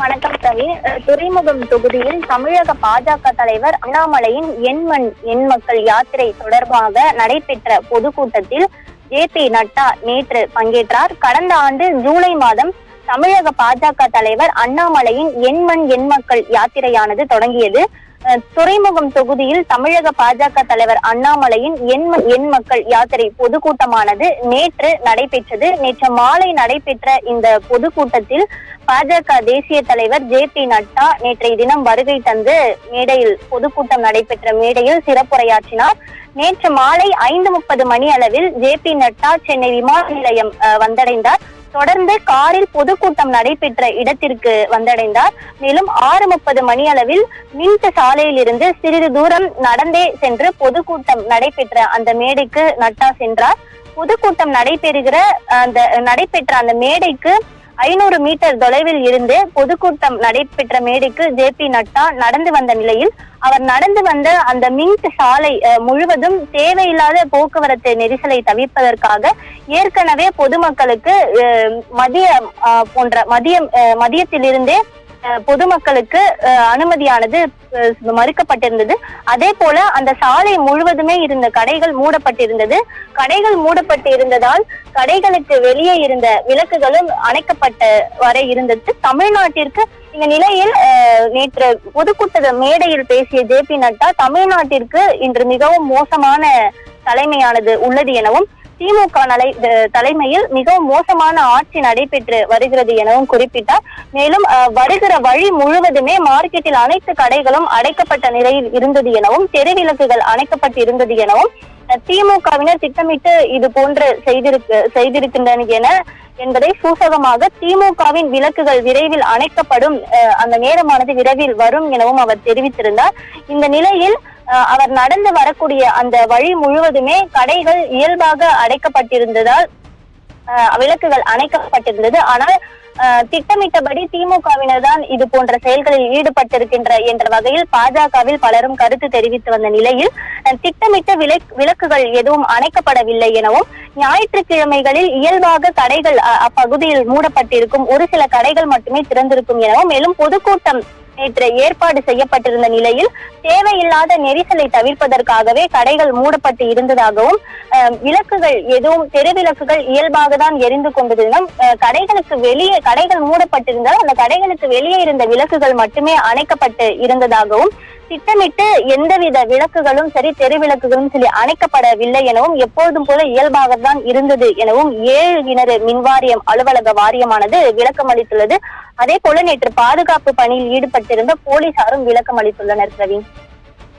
வணக்கம் பிரவீன். துறைமுகம் தொகுதியில் தமிழக பாஜக தலைவர் அண்ணாமலையின் எண் மக்கள் யாத்திரை தொடர்பாக நடைபெற்ற பொதுக்கூட்டத்தில் ஜே.பி. நட்டா நேற்று பங்கேற்றார். கடந்த ஆண்டு ஜூலை மாதம் தமிழக பாஜக தலைவர் அண்ணாமலையின் எண் மக்கள் யாத்திரையானது தொடங்கியது. துறைமுகம் தொகுதியில் தமிழக பாஜக தலைவர் அண்ணாமலையின் எண் மக்கள் யாத்திரை பொதுக்கூட்டமானது நேற்று நடைபெற்றது. நேற்று மாலை நடைபெற்ற இந்த பொதுக்கூட்டத்தில் பாஜக தேசிய தலைவர் ஜே.பி. நட்டா நேற்றைய தினம் வருகை தந்து மேடையில் பொதுக்கூட்டம் நடைபெற்ற மேடையில் சிறப்புரையாற்றினார். நேற்று மாலை 5:30 மணி அளவில் ஜே.பி. நட்டா சென்னை விமான நிலையம் வந்தடைந்தார். தொடர்ந்து காரில் பொதுக்கூட்டம் நடைபெற்ற இடத்திற்கு வந்தடைந்தார். மேலும் 6:30 மணி அளவில் மின்ட் சாலையில் இருந்து சிறிது தூரம் நடந்தே சென்று பொதுக்கூட்டம் நடைபெற்ற அந்த மேடைக்கு நட்டா சென்றார். பொதுக்கூட்டம் நடைபெற்ற அந்த மேடைக்கு 500 மீட்டர் தொலைவில் இருந்து பொதுக்கூட்டம் நடைபெற்ற மேடைக்கு ஜே.பி. நட்டா நடந்து வந்த நிலையில் அவர் நடந்து வந்த அந்த மின்ட் சாலை முழுவதும் தேவையில்லாத போக்குவரத்து நெரிசலை தவிர்ப்பதற்காக ஏற்கனவே பொதுமக்களுக்கு மதியத்திலிருந்தே பொதுமக்களுக்கு அனுமதியானது மறுக்கப்பட்டிருந்தது. அதே போல அந்த சாலை முழுவதுமே இருந்த கடைகள் மூடப்பட்டிருந்தது. கடைகள் மூடப்பட்டிருந்ததால் கடைகளுக்கு வெளியே இருந்த விளக்குகளும் அணைக்கப்பட்ட வரை இருந்தது. தமிழ்நாட்டிற்கு இந்த நிலையில் நேற்று பொதுக்கூட்ட மேடையில் பேசிய ஜே.பி. நட்டா தமிழ்நாட்டிற்கு இன்று மிகவும் மோசமான தலைமையானது உள்ளது எனவும் திமுக தலைமையில் மிகவும் மோசமான ஆட்சி நடைபெற்று வருகிறது எனவும் குறிப்பிட்டார். மேலும் வருகிற வழி முழுவதுமே மார்க்கெட்டில் அனைத்து கடைகளும் அடைக்கப்பட்ட நிலையில் இருந்தது எனவும் தெருவிளக்குகள் அணைக்கப்பட்டு இருந்தது எனவும் திமுகவினர் திட்டமிட்டு இது போன்று செய்திருக்கின்றன என்பதை சூசகமாக திமுகவின் விளக்குகள் விரைவில் அணைக்கப்படும், அந்த நேரமானது விரைவில் வரும் எனவும் அவர் தெரிவித்திருந்தார். இந்த நிலையில் அவர் நடந்து வரக்கூடிய அந்த வழி முழுவதுமே கடைகள் இயல்பாக அடைக்கப்பட்டிருந்ததால் விளக்குகள் அணைக்கப்பட்டிருந்தது. ஆனால் திட்டமிட்டபடி திமுகவினர் தான் இது போன்ற செயல்களில் ஈடுபட்டிருக்கின்ற என்ற வகையில் பாஜகவில் பலரும் கருத்து தெரிவித்து வந்த நிலையில் திட்டமிட்ட விளக்குகள் எதுவும் அணைக்கப்படவில்லை எனவும் ஞாயிற்றுக்கிழமைகளில் இயல்பாக கடைகள் அப்பகுதியில் மூடப்பட்டிருக்கும், ஒரு சில கடைகள் மட்டுமே திறந்திருக்கும் எனவும் மேலும் பொதுக்கூட்டம் நேற்று ஏற்பாடு செய்யப்பட்டிருந்த நிலையில் தேவையில்லாத நெரிசலை தவிர்ப்பதற்காகவே கடைகள் மூடப்பட்டு இருந்ததாகவும் விளக்குகள் எதுவும் தெருவிளக்குகள் இயல்பாக தான் எரிந்து கொண்டிருந்தும் கடைகள் மூடப்பட்டிருந்தால் அந்த கடைகளுக்கு வெளியே இருந்த விளக்குகள் மட்டுமே அணைக்கப்பட்டு இருந்ததாகவும் திட்டமிட்டு எந்தவித விளக்குகளும் சரி தெருவிளக்குகளும் சரி அணைக்கப்படவில்லை எனவும் எப்போதும் போல இயல்பாகத்தான் இருந்தது எனவும் 7 கிணறு மின்வாரியம் அலுவலக வாரியமானது விளக்கம் அளித்துள்ளது. அதே போல நேற்று பாதுகாப்பு பணியில் ஈடுபட்டிருந்த போலீசாரும் விளக்கம் அளித்துள்ளனர். பிரவீன்.